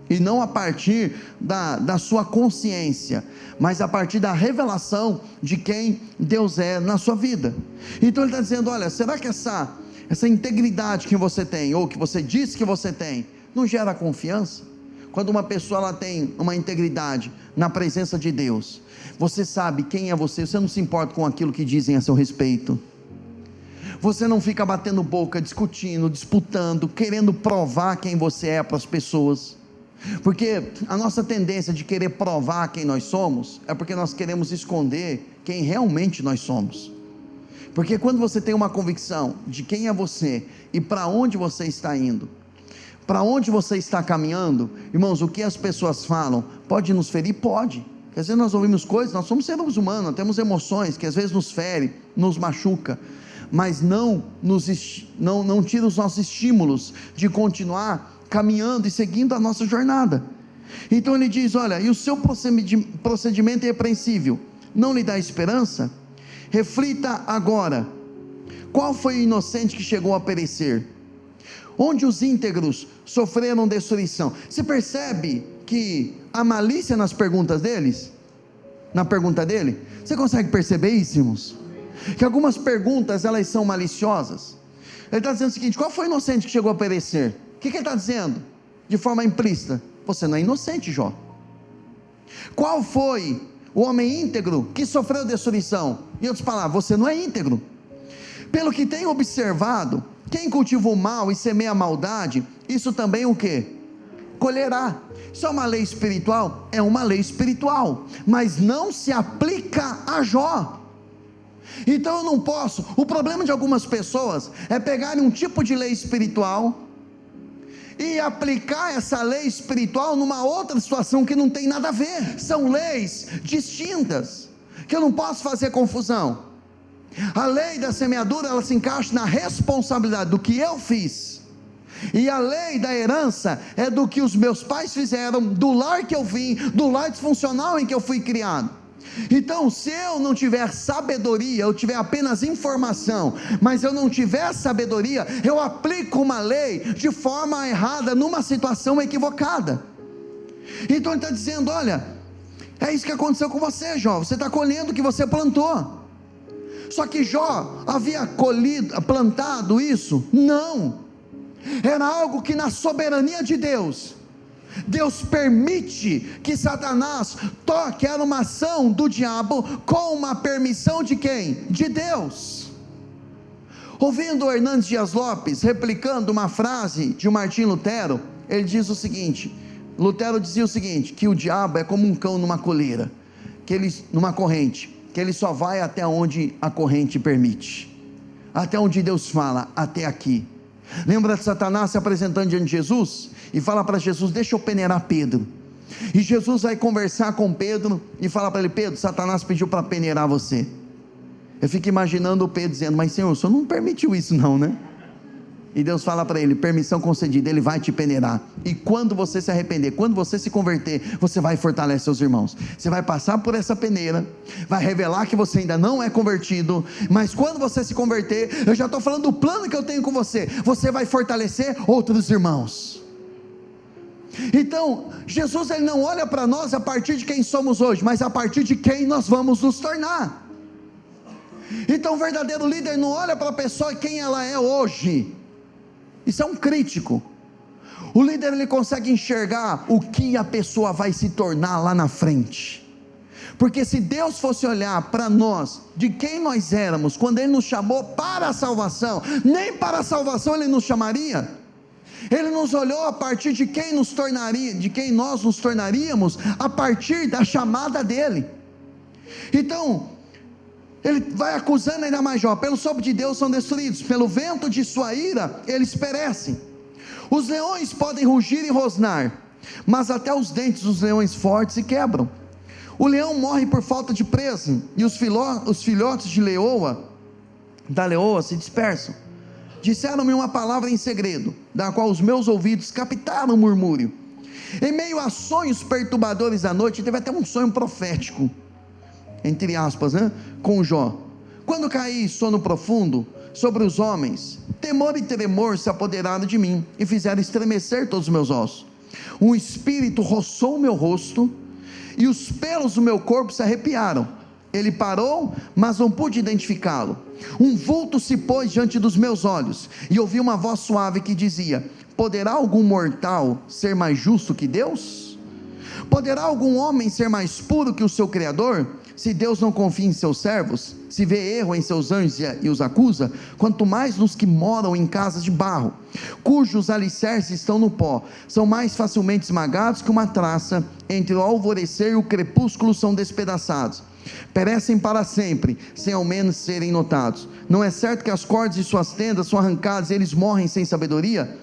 e não a partir da sua consciência, mas a partir da revelação de quem Deus é na sua vida. Então ele está dizendo, olha, será que essa integridade que você tem, ou que você diz que você tem, não gera confiança? Quando uma pessoa ela tem uma integridade na presença de Deus, você sabe quem é você, você não se importa com aquilo que dizem a seu respeito, você não fica batendo boca, discutindo, disputando, querendo provar quem você é para as pessoas, porque a nossa tendência de querer provar quem nós somos, é porque nós queremos esconder quem realmente nós somos. Porque quando você tem uma convicção de quem é você, e para onde você está indo, para onde você está caminhando, irmãos, o que as pessoas falam, pode nos ferir? Pode, porque às vezes nós ouvimos coisas, nós somos seres humanos, nós temos emoções, que às vezes nos fere, nos machuca, mas não tira os nossos estímulos, de continuar caminhando e seguindo a nossa jornada. Então ele diz, olha, e o seu procedimento é irrepreensível, não lhe dá esperança? Reflita agora, qual foi o inocente que chegou a perecer? Onde os íntegros sofreram destruição? Você percebe que a malícia nas perguntas deles? Na pergunta dele? Você consegue perceber isso, irmãos? Que algumas perguntas elas são maliciosas. Ele está dizendo o seguinte, qual foi o inocente que chegou a perecer? O que ele está dizendo? De forma implícita, você não é inocente, Jó. Qual foi o homem íntegro que sofreu destruição? Em outras palavras, você não é íntegro. Pelo que tenho observado, quem cultiva o mal e semeia a maldade, isso também o quê? Colherá. Isso é uma lei espiritual? É uma lei espiritual, mas não se aplica a Jó. Então eu não posso, o problema de algumas pessoas, é pegarem um tipo de lei espiritual, e aplicar essa lei espiritual numa outra situação que não tem nada a ver, são leis distintas, que eu não posso fazer confusão. A lei da semeadura, ela se encaixa na responsabilidade do que eu fiz, e a lei da herança, é do que os meus pais fizeram, do lar que eu vim, do lar disfuncional em que eu fui criado. Então, se eu não tiver sabedoria, eu tiver apenas informação, mas eu não tiver sabedoria, eu aplico uma lei de forma errada, numa situação equivocada. Então ele está dizendo, olha, é isso que aconteceu com você, Jó, você está colhendo o que você plantou. Só que Jó havia plantado isso? Não, era algo que na soberania de Deus permite que Satanás toque, era uma ação do diabo, com uma permissão de quem? De Deus. Ouvindo Hernandes Dias Lopes, replicando uma frase de Martim Lutero, ele diz o seguinte, Lutero dizia o seguinte, que o diabo é como um cão numa coleira, numa corrente, que ele só vai até onde a corrente permite, até onde Deus fala, até aqui. Lembra de Satanás se apresentando diante de Jesus, e fala para Jesus, deixa eu peneirar Pedro, e Jesus vai conversar com Pedro, e fala para ele, Pedro, Satanás pediu para peneirar você. Eu fico imaginando o Pedro dizendo, mas Senhor, o Senhor não permitiu isso não, né? E Deus fala para ele, permissão concedida, ele vai te peneirar, e quando você se arrepender, quando você se converter, você vai fortalecer seus irmãos, você vai passar por essa peneira, vai revelar que você ainda não é convertido, mas quando você se converter, eu já estou falando do plano que eu tenho com você, você vai fortalecer outros irmãos. Então, Jesus ele não olha para nós a partir de quem somos hoje, mas a partir de quem nós vamos nos tornar. Então o verdadeiro líder não olha para a pessoa quem ela é hoje, isso é um crítico. O líder ele consegue enxergar o que a pessoa vai se tornar lá na frente, porque se Deus fosse olhar para nós, de quem nós éramos, quando Ele nos chamou para a salvação, nem para a salvação Ele nos chamaria. Ele nos olhou a partir de quem nos tornaria, de quem nós nos tornaríamos, a partir da chamada dele. Então, Ele vai acusando ainda mais Jó: pelo sopro de Deus são destruídos, pelo vento de sua ira eles perecem. Os leões podem rugir e rosnar, mas até os dentes dos leões fortes se quebram. O leão morre por falta de presa, e os filhotes da leoa se dispersam. Disseram-me uma palavra em segredo, da qual os meus ouvidos captaram o murmúrio. Em meio a sonhos perturbadores da noite, teve até um sonho profético, entre aspas, com Jó: quando caí sono profundo sobre os homens, temor e tremor se apoderaram de mim, e fizeram estremecer todos os meus ossos. Um espírito roçou o meu rosto, e os pelos do meu corpo se arrepiaram. Ele parou, mas não pude identificá-lo. Um vulto se pôs diante dos meus olhos, e ouvi uma voz suave que dizia: poderá algum mortal ser mais justo que Deus? Poderá algum homem ser mais puro que o seu Criador? Se Deus não confia em seus servos, se vê erro em seus anjos e os acusa, quanto mais nos que moram em casas de barro, cujos alicerces estão no pó, são mais facilmente esmagados que uma traça. Entre o alvorecer e o crepúsculo são despedaçados, perecem para sempre, sem ao menos serem notados. Não é certo que as cordas de suas tendas são arrancadas e eles morrem sem sabedoria?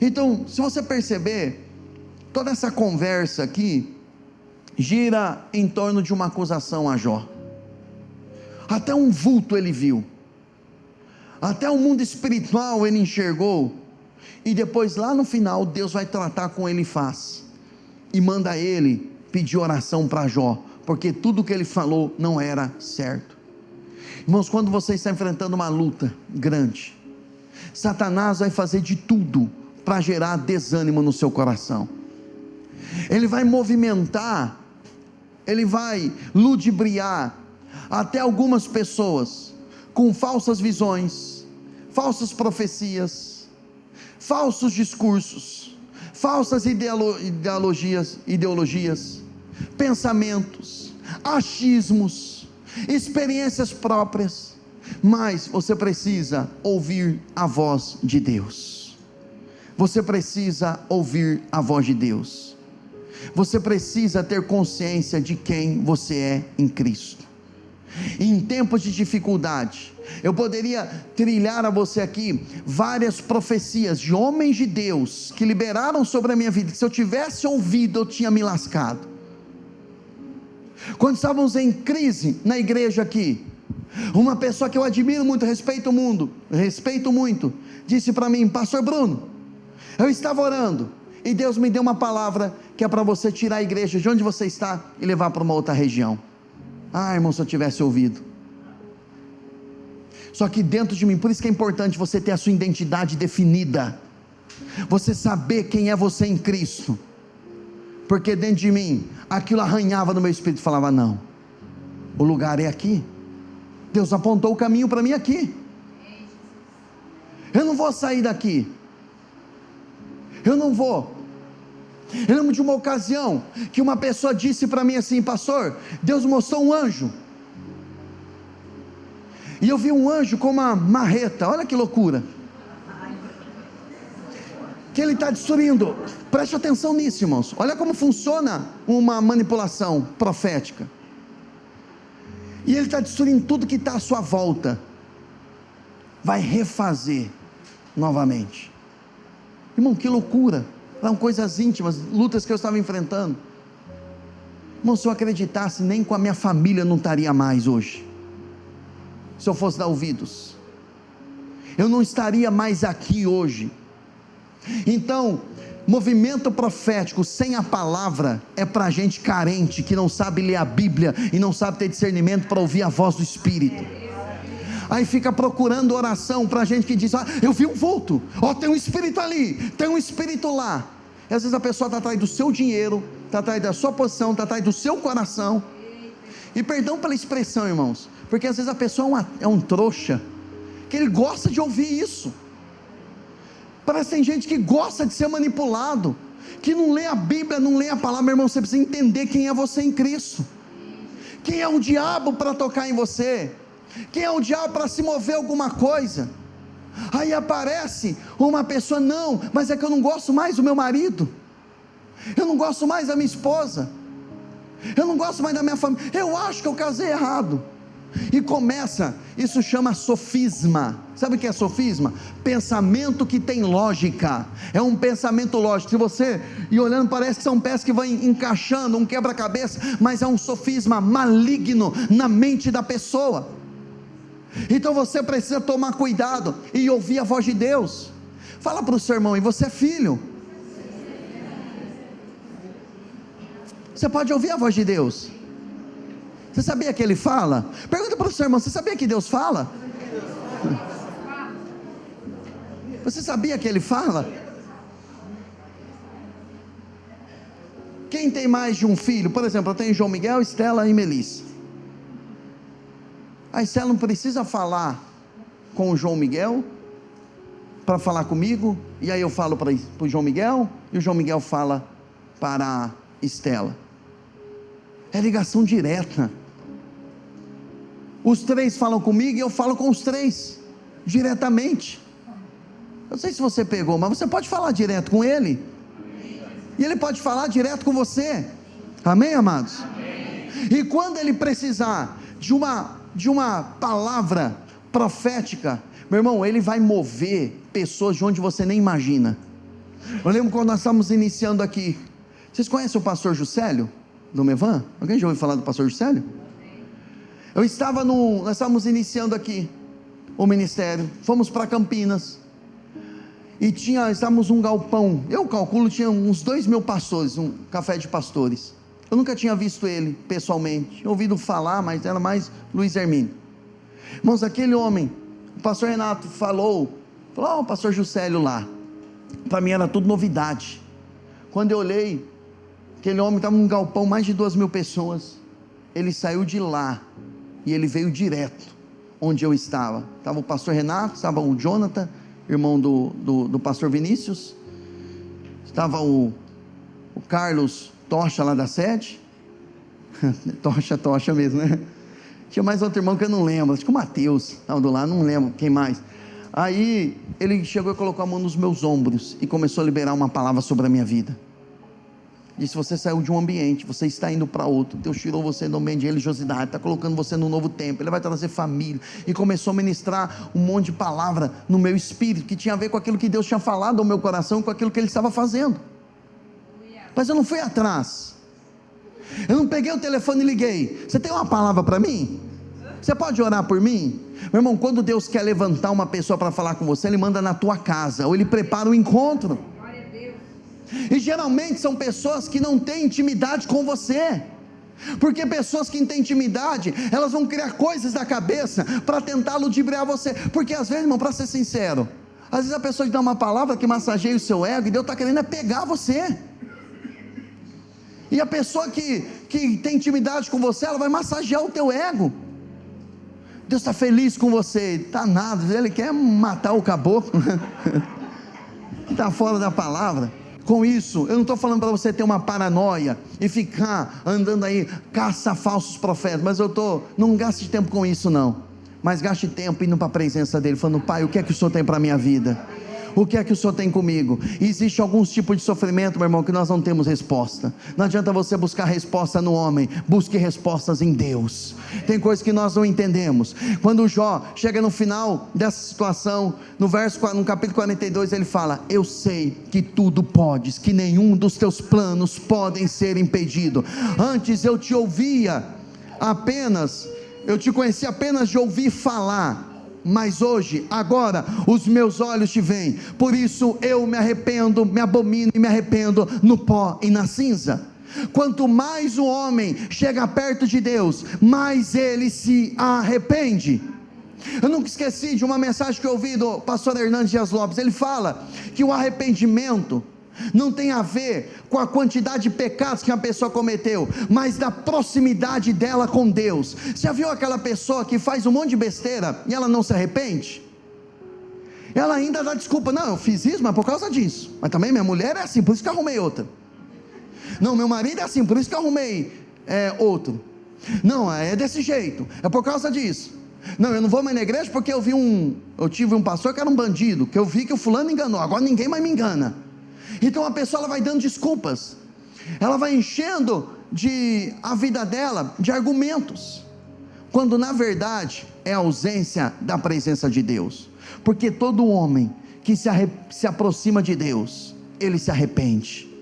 Então, se você perceber, toda essa conversa aqui gira em torno de uma acusação a Jó. Até um vulto ele viu, até o mundo espiritual ele enxergou, e depois lá no final Deus vai tratar com Elifaz e manda ele pedir oração para Jó, porque tudo que ele falou não era certo. Irmãos, quando você está enfrentando uma luta grande, Satanás vai fazer de tudo para gerar desânimo no seu coração. Ele vai movimentar, ele vai ludibriar até algumas pessoas com falsas visões, falsas profecias, falsos discursos, falsas ideologias, pensamentos, achismos, experiências próprias. Mas você precisa ouvir a voz de Deus. Você precisa ouvir a voz de Deus. Você precisa ter consciência de quem você é em Cristo. Em tempos de dificuldade, eu poderia trilhar a você aqui várias profecias de homens de Deus que liberaram sobre a minha vida, que se eu tivesse ouvido eu tinha me lascado. Quando estávamos em crise na igreja aqui, uma pessoa que eu admiro muito, respeito muito, disse para mim: pastor Bruno, eu estava orando e Deus me deu uma palavra que é para você tirar a igreja de onde você está e levar para uma outra região. Ah, irmão, se eu tivesse ouvido. Só que dentro de mim, por isso que é importante você ter a sua identidade definida, você saber quem é você em Cristo, porque dentro de mim, aquilo arranhava no meu espírito e falava: não, o lugar é aqui, Deus apontou o caminho para mim aqui, eu não vou sair daqui, eu não vou. Eu lembro de uma ocasião que uma pessoa disse para mim assim: pastor, Deus mostrou um anjo, e eu vi um anjo com uma marreta, olha que loucura, que ele está destruindo. Preste atenção nisso, irmãos, olha como funciona uma manipulação profética. E ele está destruindo tudo que está à sua volta, vai refazer novamente. Irmão, que loucura. Eram coisas íntimas, lutas que eu estava enfrentando. Irmão, se eu acreditasse, nem com a minha família não estaria mais hoje, se eu fosse dar ouvidos, eu não estaria mais aqui hoje. Então, movimento profético sem a palavra é para gente carente, que não sabe ler a Bíblia e não sabe ter discernimento para ouvir a voz do Espírito. Aí fica procurando oração para gente que diz: ah, eu vi um vulto, ó, tem um espírito ali, tem um espírito lá. E às vezes a pessoa está atrás do seu dinheiro, está atrás da sua posição, está atrás do seu coração. E perdão pela expressão, irmãos, porque às vezes a pessoa é um trouxa, que ele gosta de ouvir isso. Parece que tem gente que gosta de ser manipulado, que não lê a Bíblia, não lê a palavra. Meu irmão, você precisa entender quem é você em Cristo. Quem é o diabo para tocar em você? Quem é o diabo para se mover alguma coisa? Aí aparece uma pessoa: não, mas é que eu não gosto mais do meu marido, eu não gosto mais da minha esposa. Eu não gosto mais da minha família, eu acho que eu casei errado. E começa, isso chama sofisma. Sabe o que é sofisma? Pensamento que tem lógica, é um pensamento lógico. Se você ir olhando, parece que são peças que vão encaixando, um quebra-cabeça, mas é um sofisma maligno na mente da pessoa. Então você precisa tomar cuidado e ouvir a voz de Deus. Fala para o seu irmão, e você é filho, você pode ouvir a voz de Deus. Você sabia que Ele fala? Pergunta para o seu irmão, você sabia que Deus fala? Você sabia que Ele fala? Quem tem mais de um filho? Por exemplo, eu tenho João Miguel, Estela e Melissa. A Estela não precisa falar com o João Miguel para falar comigo, e aí eu falo para o João Miguel, e o João Miguel fala para a Estela. É ligação direta. Os três falam comigo e eu falo com os três, diretamente. Eu não sei se você pegou, mas você pode falar direto com ele, e ele pode falar direto com você. Amém, amados? Amém. E quando ele precisar de uma palavra profética, meu irmão, ele vai mover pessoas de onde você nem imagina. Eu lembro quando nós estávamos iniciando aqui. Vocês conhecem o pastor Juscelio do Mevan? Alguém já ouviu falar do pastor Juscelio? Nós estávamos iniciando aqui o ministério, fomos para Campinas, e estávamos num galpão, eu calculo, tinha uns 2.000 pastores, um café de pastores. Eu nunca tinha visto ele pessoalmente, ouvido falar, mas era mais Luiz Hermínio. Irmãos, aquele homem, o pastor Renato falou, o pastor Juscelio lá, para mim era tudo novidade. Quando eu olhei, aquele homem estava num galpão, mais de 2.000 pessoas, ele saiu de lá, e ele veio direto, onde eu estava o pastor Renato, estava o Jonathan, irmão do pastor Vinícius, estava o Carlos Tocha lá da sede, Tocha mesmo, né? Tinha mais outro irmão que eu não lembro, acho que o Mateus estava do lado, não lembro quem mais. Aí ele chegou e colocou a mão nos meus ombros e começou a liberar uma palavra sobre a minha vida. Disse: você saiu de um ambiente, você está indo para outro, Deus tirou você do ambiente de religiosidade, está colocando você no novo tempo, Ele vai trazer família, e começou a ministrar um monte de palavra no meu espírito, que tinha a ver com aquilo que Deus tinha falado ao meu coração, com aquilo que Ele estava fazendo. Mas eu não fui atrás, eu não peguei o telefone e liguei: você tem uma palavra para mim? Você pode orar por mim? Meu irmão, quando Deus quer levantar uma pessoa para falar com você, Ele manda na tua casa, ou Ele prepara o encontro. E geralmente são pessoas que não têm intimidade com você, porque pessoas que têm intimidade, elas vão criar coisas na cabeça para tentar ludibriar você. Porque às vezes, irmão, para ser sincero, às vezes a pessoa te dá uma palavra que massageia o seu ego, e Deus está querendo pegar você. E a pessoa que tem intimidade com você, ela vai massagear o teu ego. Deus está feliz com você, está nada, Ele quer matar o caboclo, que está fora da palavra. Com isso, eu não estou falando para você ter uma paranoia e ficar andando aí, caça falsos profetas, mas não gaste tempo com isso não, mas gaste tempo indo para a presença dEle, falando: Pai, o que é que o Senhor tem para a minha vida? O que é que o Senhor tem comigo? E existe alguns tipos de sofrimento, meu irmão, que nós não temos resposta. Não adianta você buscar resposta no homem, busque respostas em Deus. Tem coisas que nós não entendemos. Quando Jó chega no final dessa situação, no capítulo 42, ele fala: eu sei que tudo podes, que nenhum dos teus planos podem ser impedido. Antes eu te conhecia apenas de ouvir falar, mas hoje, agora, os meus olhos te veem. Por isso eu me arrependo, me abomino e me arrependo no pó e na cinza. Quanto mais o homem chega perto de Deus, mais ele se arrepende. Eu nunca esqueci de uma mensagem que eu ouvi do pastor Hernandes Dias Lopes. Ele fala que o arrependimento não tem a ver com a quantidade de pecados que uma pessoa cometeu, mas da proximidade dela com Deus. Você já viu aquela pessoa que faz um monte de besteira e ela não se arrepende? Ela ainda dá desculpa: não, eu fiz isso, mas por causa disso, mas também minha mulher é assim, por isso que eu arrumei outra. Não, meu marido é assim, por isso que eu arrumei outro. Não, é desse jeito, é por causa disso. Não, eu não vou mais na igreja porque eu tive um pastor que era um bandido, que eu vi que o fulano enganou, agora ninguém mais me engana. Então a pessoa, ela vai dando desculpas, ela vai enchendo a vida dela de argumentos, quando na verdade é a ausência da presença de Deus. Porque todo homem que se aproxima de Deus, ele se arrepende.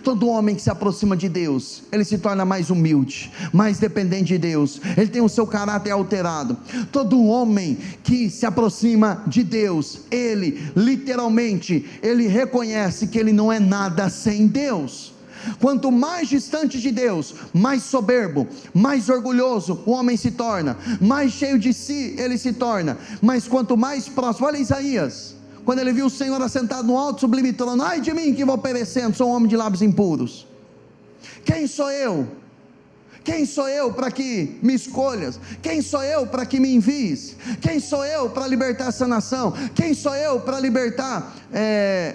Todo homem que se aproxima de Deus, ele se torna mais humilde, mais dependente de Deus, ele tem o seu caráter alterado. Todo homem que se aproxima de Deus, ele literalmente, ele reconhece que ele não é nada sem Deus. Quanto mais distante de Deus, mais soberbo, mais orgulhoso o homem se torna, mais cheio de si ele se torna. Mas quanto mais próximo, olha Isaías, quando ele viu o Senhor assentado no alto sublime trono: ai de mim que vou perecendo, sou um homem de lábios impuros. Quem sou eu? Quem sou eu para que me escolhas? Quem sou eu para que me envies? Quem sou eu para libertar essa nação? Quem sou eu para libertar,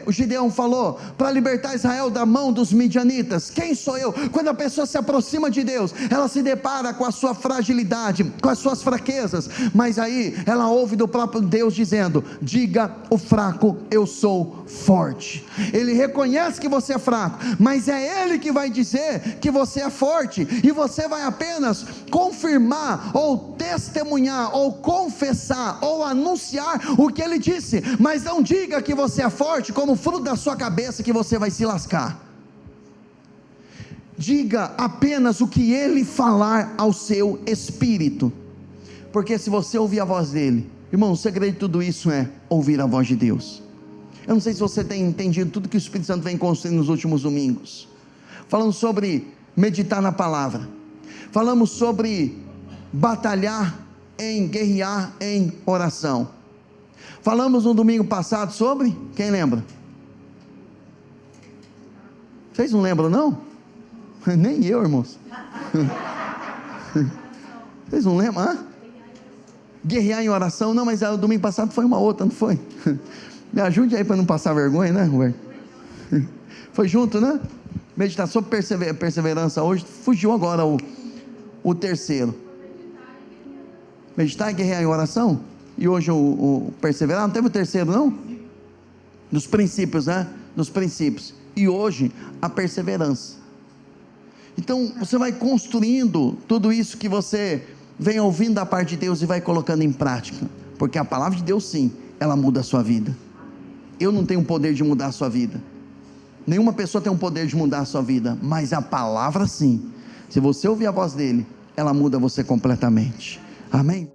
o Gideão falou, para libertar Israel da mão dos midianitas? Quem sou eu? Quando a pessoa se aproxima de Deus, ela se depara com a sua fragilidade, com as suas fraquezas, mas aí ela ouve do próprio Deus dizendo: diga o fraco, eu sou forte. Ele reconhece que você é fraco, mas é Ele que vai dizer que você é forte, e você vai apenas confirmar, ou testemunhar, ou confessar, ou anunciar o que Ele disse. Mas não diga que você é forte como fruto da sua cabeça, que você vai se lascar. Diga apenas o que Ele falar ao seu espírito, porque se você ouvir a voz dEle, irmão, o segredo de tudo isso é ouvir a voz de Deus. Eu não sei se você tem entendido tudo que o Espírito Santo vem construindo nos últimos domingos, falando sobre meditar na palavra, falamos sobre batalhar guerrear em oração, falamos no domingo passado sobre, quem lembra? Vocês não lembram não? Nem eu, irmãos. Vocês não lembram? Hã? Guerrear em oração. Não, mas o domingo passado foi uma outra, não foi? Me ajude aí para não passar vergonha, né, Roberto? Foi junto, né? Meditar sobre perseverança hoje. Fugiu agora o terceiro. Meditar e guerrear em oração. E hoje o perseverar. Não teve o terceiro não? Dos princípios, né? Dos princípios. E hoje a perseverança. Então você vai construindo tudo isso que você vem ouvindo da parte de Deus e vai colocando em prática, porque a palavra de Deus sim, ela muda a sua vida. Eu não tenho o poder de mudar a sua vida, nenhuma pessoa tem o poder de mudar a sua vida, mas a palavra sim, se você ouvir a voz dele, ela muda você completamente. Amém?